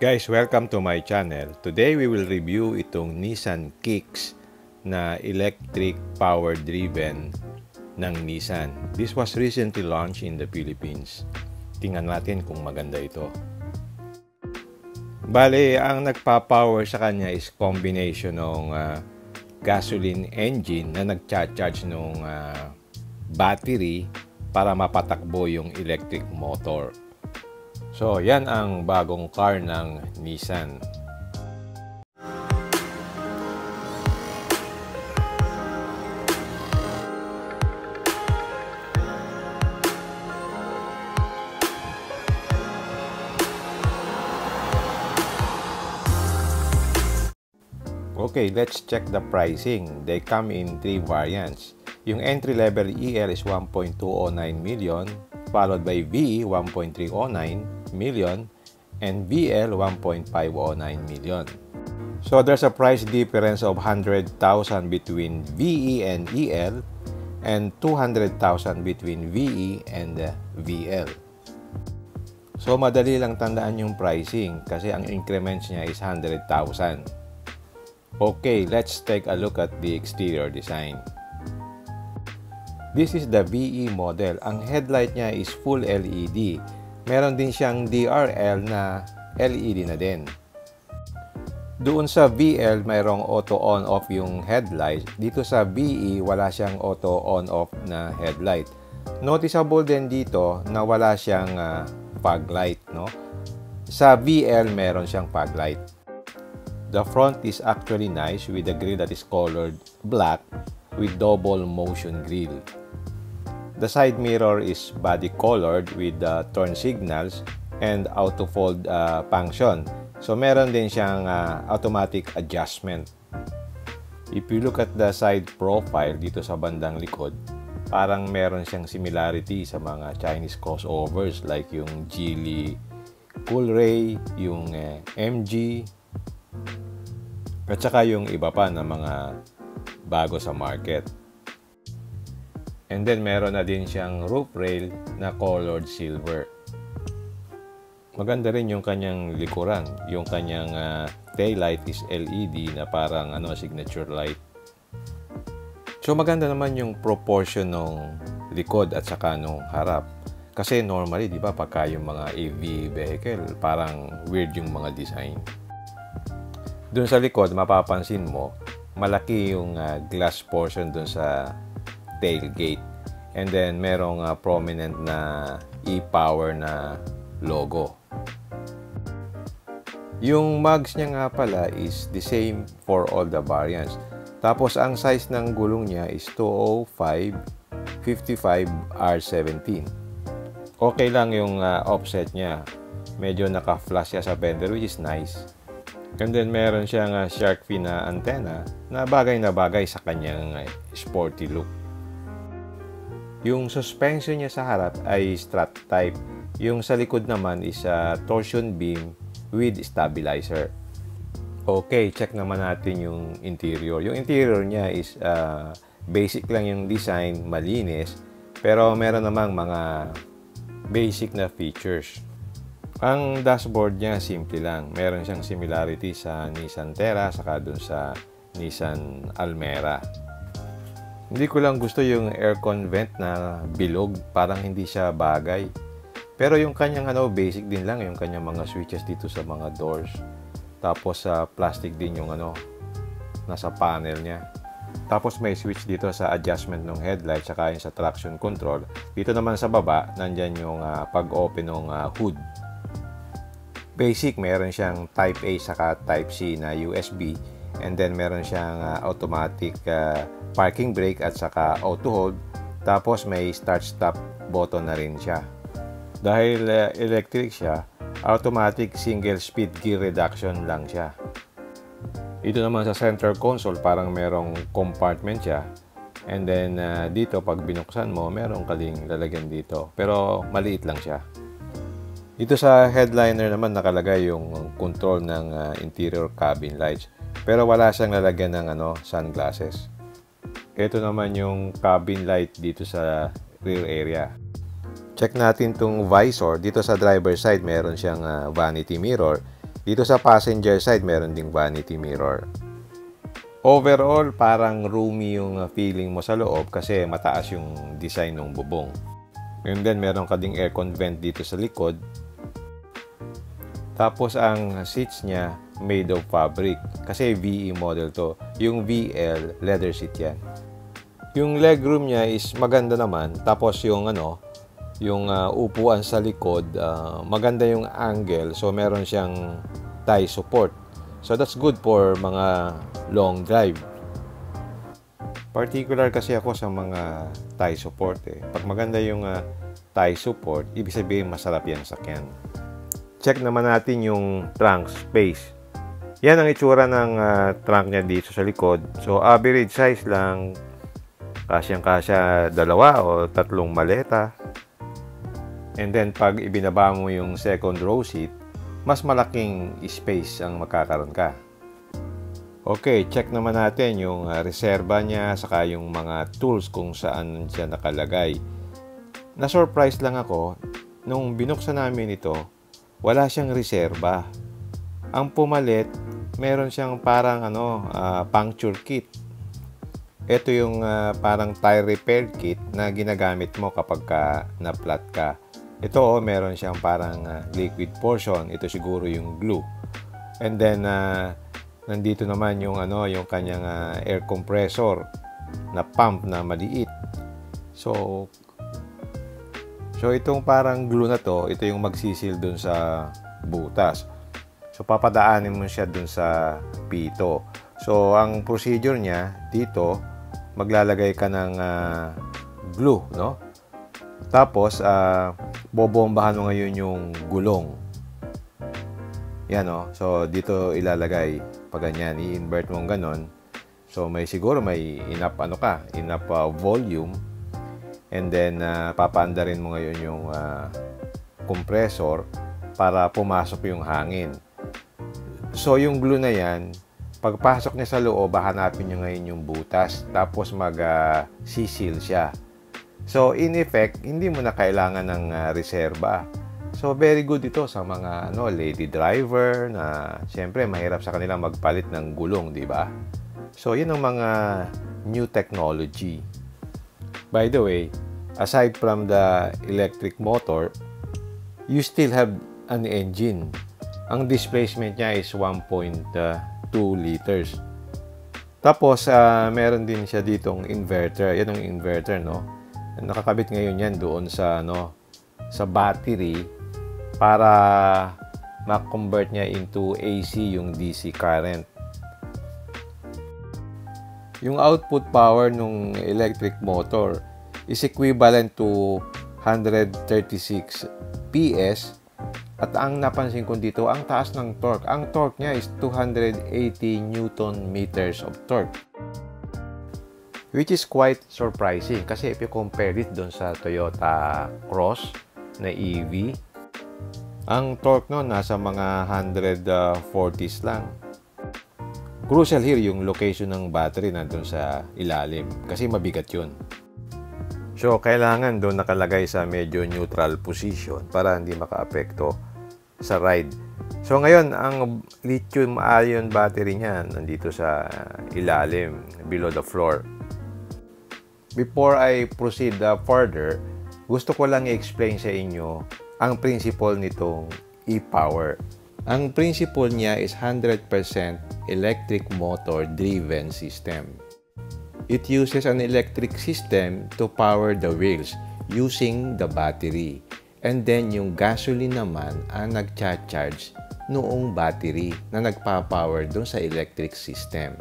Guys, welcome to my channel. Today we will review itong Nissan Kicks na electric power driven ng Nissan. This was recently launched in the Philippines. Tingnan natin kung maganda ito. Bale, ang nagpa-power sa kanya is combination ng gasoline engine na nagcha-charge ng battery para mapatakbo yung electric motor. So, yan ang bagong car ng Nissan. Okay, let's check the pricing. They come in 3 variants. Yung entry level EL is 1.209 million, followed by VE 1.309 million, and VL 1.509 million. So there's a price difference of 100,000 between VE and EL and 200,000 between VE and VL. So madali lang tandaan yung pricing kasi ang increments niya is 100,000. Okay, let's take a look at the exterior design. This is the VE model. Ang headlight niya is full LED. Meron din siyang DRL na LED na din. Doon sa VL, mayroong auto on-off yung headlight. Dito sa VE, wala siyang auto on-off na headlight. Noticeable din dito na wala siyang fog light, no? Sa VL, meron siyang fog light. The front is actually nice with the grille that is colored black with double motion grille. The side mirror is body colored with turn signals and auto fold function. So meron din siyang automatic adjustment. If you look at the side profile dito sa bandang likod, parang meron siyang similarity sa mga Chinese crossovers like yung Geely Coolray, yung MG, at saka yung iba pa na mga bago sa market. And then meron na din siyang roof rail na colored silver. Maganda rin yung kanyang likuran. Yung kanyang tail light is LED na parang signature light. So maganda naman yung proportion ng likod at saka nung harap. Kasi normally, di ba, pagka yung mga EV vehicle, parang weird yung mga design. Doon sa likod, mapapansin mo, malaki yung glass portion doon sa tailgate. And then, merong prominent na e-power na logo. Yung mugs niya nga pala is the same for all the variants. Tapos, ang size ng gulong niya is 205/55R17. Okay lang yung offset niya. Medyo naka-flash siya sa fender, which is nice. And then, meron siyang shark fin na antenna na bagay sa kanyang sporty look. Yung suspension niya sa harap ay strut type. Yung sa likod naman is torsion beam with stabilizer. Okay, check naman natin yung interior. Yung interior niya is basic lang yung design, malinis. Pero meron namang mga basic na features. Ang dashboard niya, simple lang. Meron siyang similarity sa Nissan Terra saka dun sa Nissan Almera. Hindi ko lang gusto yung aircon vent na bilog. Parang hindi siya bagay. Pero yung kanyang basic din lang. Yung kanyang mga switches dito sa mga doors. Tapos plastic din yung nasa panel niya. Tapos may switch dito sa adjustment ng headlight saka yung sa traction control. Dito naman sa baba, nandyan yung pag-open ng hood. Basic, meron siyang Type A saka Type C na USB. And then meron siyang automatic parking brake at saka auto hold. Tapos may start-stop button na rin siya. Dahil electric siya, automatic single speed gear reduction lang siya. Ito naman sa center console, parang merong compartment siya. And then dito pag binuksan mo, merong kaling lalagyan dito. Pero maliit lang siya. Dito sa headliner naman nakalagay yung control ng interior cabin lights. Pero wala siyang lalagyan ng sunglasses. Ito naman yung cabin light dito sa rear area. Check natin tong visor. Dito sa driver side, meron siyang vanity mirror. Dito sa passenger side, meron ding vanity mirror. Overall, parang roomy yung feeling mo sa loob kasi mataas yung design ng bubong. And then, meron ka ding aircon vent dito sa likod. Tapos, ang seats niya made of fabric. Kasi VE model to. Yung VL, leather seat yan. Yung legroom niya is maganda naman. Tapos, yung upuan sa likod, maganda yung angle. So, meron siyang thigh support. So, that's good for mga long drive. Particular kasi ako sa mga thigh support eh. Pag maganda yung thigh support, ibig sabihin masarap yan sakyan. Check naman natin yung trunk space. Yan ang itsura ng trunk niya dito sa likod. So, average size lang. Kasyang-kasya 2 o 3 maleta. And then, pag ibinaba mo yung second row seat, mas malaking space ang magkakaroon ka. Okay, check naman natin yung reserba niya, saka yung mga tools kung saan siya nakalagay. Na-surprise lang ako, nung binuksan namin ito, wala siyang reserba. Ang pumalit, meron siyang parang puncture kit. Ito yung parang tire repair kit na ginagamit mo kapag na-flat ka. Ito meron siyang parang liquid portion. Ito siguro yung glue. And then nandito naman yung yung kanyang air compressor na pump na maliit. So itong parang glue na to, ito yung magsisil dun sa butas. So papadaanin mo siya dun sa pito. So ang procedure niya dito, maglalagay ka ng glue, no? Tapos bobombahan mo ngayon yung gulong. Yan So dito ilalagay pag ganyan, i-invert mo ganon. So siguro may enough volume. And then papaandarin mo ngayon yung compressor para pumasok yung hangin. So yung glue na yan, pagpasok niya sa loob, hahanapin niyo ngayon yung butas, tapos mag-sisil siya. So in effect, hindi mo na kailangan ng reserba. So very good ito sa mga lady driver na siyempre mahirap sa kanila magpalit ng gulong, di ba? So yun ang mga new technology. By the way, aside from the electric motor, you still have an engine. Ang displacement niya is 1.2 liters. Tapos meron din siya ditong inverter. Yan ang inverter, no? Nakakabit ngayon yan doon sa sa battery para ma-convert niya into AC yung DC current. Yung output power ng electric motor is equivalent to 136 PS. At ang napansin ko dito, ang taas ng torque. Ang torque niya is 280 Newton meters of torque. Which is quite surprising kasi if you compare it doon sa Toyota Cross na EV, ang torque nasa mga 140s lang. Crucial here yung location ng battery nandun sa ilalim kasi mabigat yun. So, kailangan doon nakalagay sa medyo neutral position para hindi makaapekto sa ride. So, ngayon, ang lithium-ion battery niya nandito sa ilalim, below the floor. Before I proceed further, gusto ko lang i-explain sa inyo ang principle nitong e-power. Ang principle niya is 100% electric motor driven system. It uses an electric system to power the wheels using the battery. And then yung gasoline naman ang nagcha-charge noong battery na nagpa-power doon sa electric system.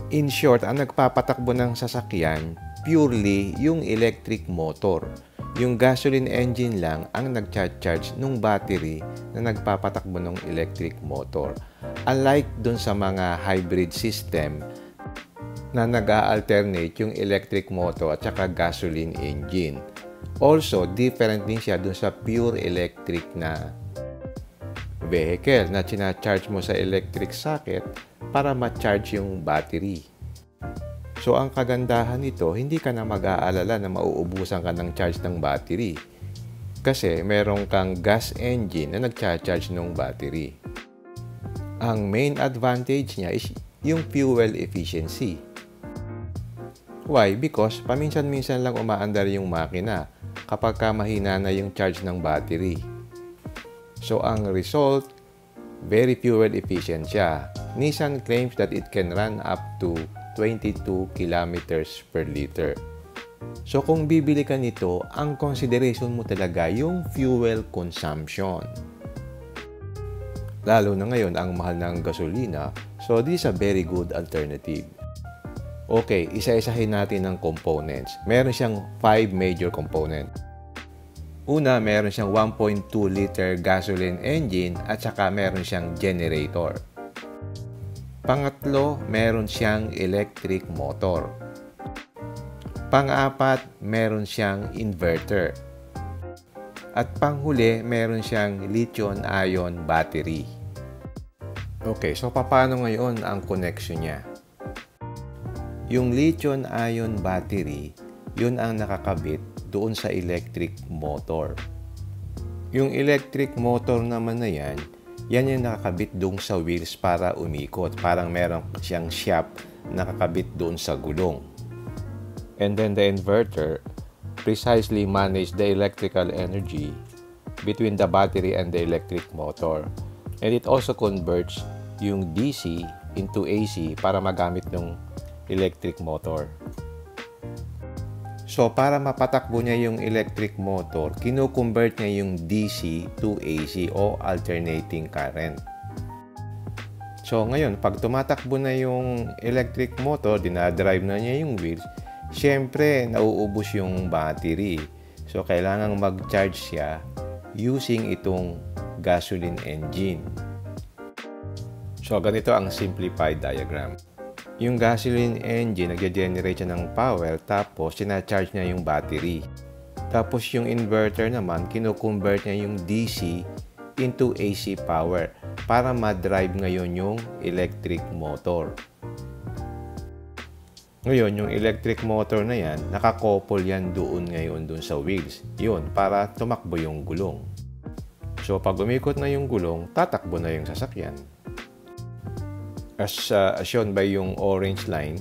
In short, ang nagpapatakbo ng sasakyan purely yung electric motor. Yung gasoline engine lang ang nagcha-charge nung battery na nagpapatakbo ng electric motor. Unlike dun sa mga hybrid system na nag-a-alternate yung electric motor at saka gasoline engine. Also, different din siya dun sa pure electric na vehicle na charge mo sa electric socket para ma-charge yung battery. So, ang kagandahan nito, hindi ka na mag-aalala na mauubusan ka ng charge ng battery. Kasi meron kang gas engine na nagcha-charge ng battery. Ang main advantage niya is yung fuel efficiency. Why? Because paminsan-minsan lang umaandar yung makina kapag mahina na yung charge ng battery. So ang result, very fuel efficient siya. Nissan claims that it can run up to 22 kilometers per liter. So kung bibili ka nito, ang consideration mo talaga yung fuel consumption. Lalo na ngayon ang mahal ng gasolina, so this is a very good alternative. Okay, isa-isahin natin ang components. Meron siyang 5 major components. Una, meron siyang 1.2 liter gasoline engine at saka meron siyang generator. Pangatlo, meron siyang electric motor. Pang-apat, meron siyang inverter. At panghuli, meron siyang lithium-ion battery. Okay, so paano ngayon ang connection niya? Yung lithium-ion battery, yun ang nakakabit doon sa electric motor. Yung electric motor naman na yan yung nakakabit doon sa wheels para umikot. Parang meron siyang shaft nakakabit doon sa gulong. And then the inverter precisely manage the electrical energy between the battery and the electric motor. And it also converts yung DC into AC para magamit ng electric motor. So, para mapatakbo niya yung electric motor, kino-convert niya yung DC to AC o alternating current. So, ngayon, pag tumatakbo na yung electric motor, dinadrive na niya yung wheels, syempre, nauubos yung battery. So, kailangang mag-charge siya using itong gasoline engine. So, ganito ang simplified diagram. Yung gasoline engine, nag-generate siya ng power, tapos sinacharge niya yung battery. Tapos yung inverter naman, kino-convert niya yung DC into AC power para ma-drive ngayon yung electric motor. Ngayon, yung electric motor na yan, nakakouple yan doon ngayon doon sa wheels. Yun, para tumakbo yung gulong. So, pag umikot na yung gulong, tatakbo na yung sasakyan. As shown by yung orange line,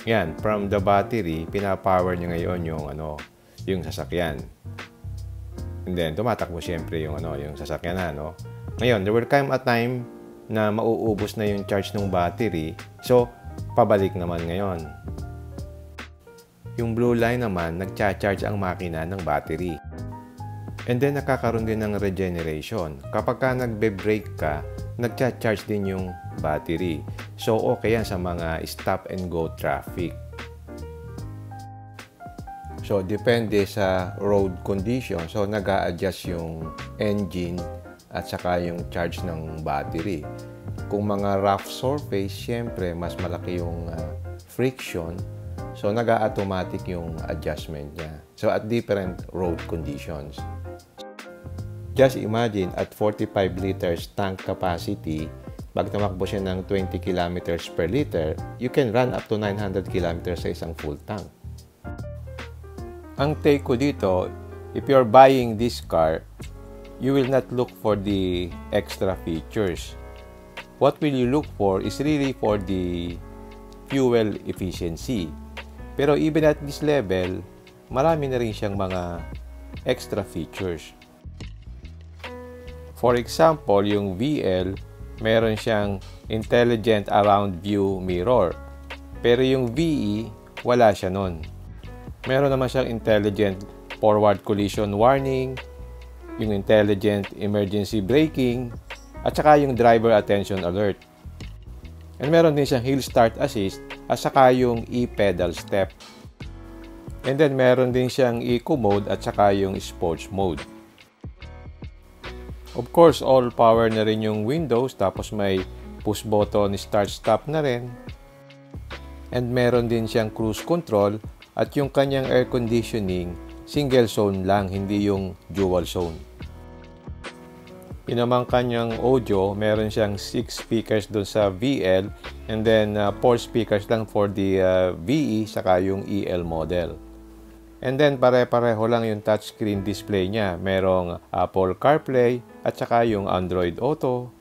yan, from the battery, pinapower niya ngayon yung sasakyan. And then, tumatakbo siyempre yung sasakyan na, no? Ngayon, there will come a time na mauubos na yung charge ng battery. So, pabalik naman ngayon. Yung blue line naman, nagcha-charge ang makina ng battery. And then, nakakaroon din ng regeneration. Kapag ka nagbe-brake ka, nagcha-charge din yung battery. So, okay yan sa mga stop-and-go traffic. So, depende sa road condition. So, nag-a-adjust yung engine at saka yung charge ng battery. Kung mga rough surface, syempre, mas malaki yung friction. So, nag-a-automatic yung adjustment niya. So, at different road conditions. Just imagine, at 45 liters tank capacity, pag tumakbo siya ng 20 kilometers per liter, you can run up to 900 kilometers sa isang full tank. Ang take ko dito, if you're buying this car, you will not look for the extra features. What will you look for is really for the fuel efficiency. Pero even at this level, marami na rin siyang mga extra features. For example, yung VL, meron siyang intelligent around view mirror. Pero yung VE, wala siya nun. Meron naman siyang intelligent forward collision warning, yung intelligent emergency braking, at saka yung driver attention alert. And meron din siyang hill start assist, at saka yung e-pedal step. And then meron din siyang eco mode at saka yung sports mode. Of course, all power na rin yung windows, tapos may push button start-stop na rin. And meron din siyang cruise control at yung kanyang air conditioning, single zone lang, hindi yung dual zone. Yun naman kanyang audio, meron siyang 6 speakers doon sa VL and then 4 speakers lang for the VE saka yung EL model. And then pare-pareho lang yung touchscreen display niya. Merong Apple CarPlay at saka yung Android Auto.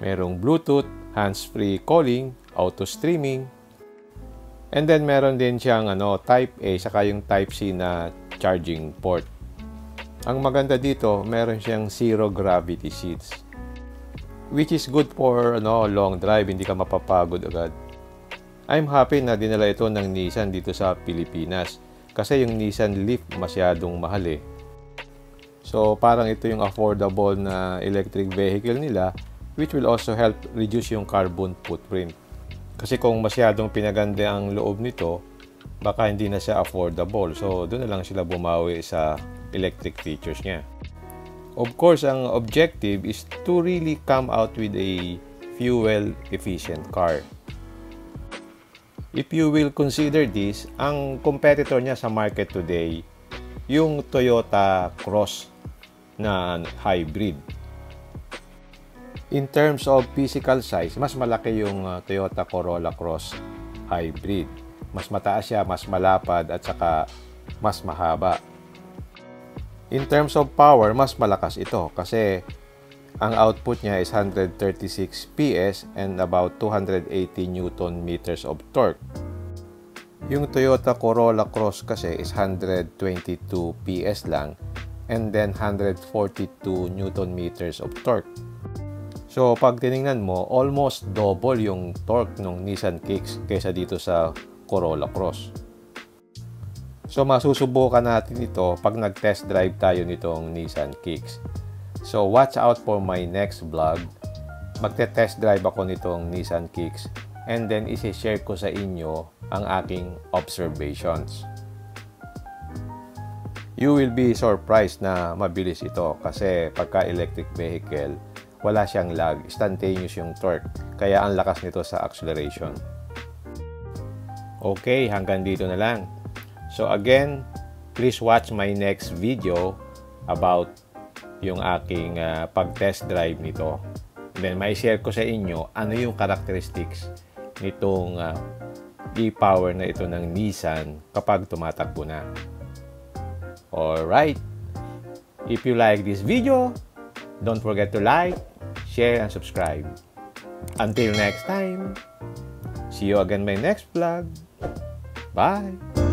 Merong Bluetooth, hands-free calling, auto streaming. And then meron din siyang Type A saka yung Type C na charging port. Ang maganda dito, meron siyang zero gravity seats, which is good for long drive, hindi ka mapapagod agad. I'm happy na dinala ito ng Nissan dito sa Pilipinas kasi yung Nissan Leaf masyadong mahal eh. So parang ito yung affordable na electric vehicle nila, which will also help reduce yung carbon footprint. Kasi kung masyadong pinaganda ang loob nito, baka hindi na siya affordable. So doon na lang sila bumawi sa electric features niya. Of course, ang objective is to really come out with a fuel-efficient car. If you will consider this, ang competitor niya sa market today, yung Toyota Cross na hybrid. In terms of physical size, mas malaki yung Toyota Corolla Cross hybrid. Mas mataas siya, mas malapad at saka mas mahaba. In terms of power, mas malakas ito kasi ang output niya is 136 PS and about 280 Newton meters of torque. Yung Toyota Corolla Cross kasi is 122 PS lang and then 142 Newton meters of torque. So pag tiningnan mo, almost double yung torque ng Nissan Kicks kaysa dito sa Corolla Cross. So masusubukan natin ito pag nag-test drive tayo nitong Nissan Kicks. So watch out for my next vlog. Magte-test drive ako nitong Nissan Kicks and then isi-share ko sa inyo ang aking observations. You will be surprised na mabilis ito kasi pagka electric vehicle, wala siyang lag, instantaneous yung torque. Kaya ang lakas nito sa acceleration. Okay, hanggang dito na lang. So again, please watch my next video about yung aking pag-test drive nito. And then may share ko sa inyo ano yung characteristics nitong e-power na ito ng Nissan kapag tumatakbo na. Alright, if you like this video, don't forget to like, share, and subscribe. Until next time, see you again in my next vlog. Bye!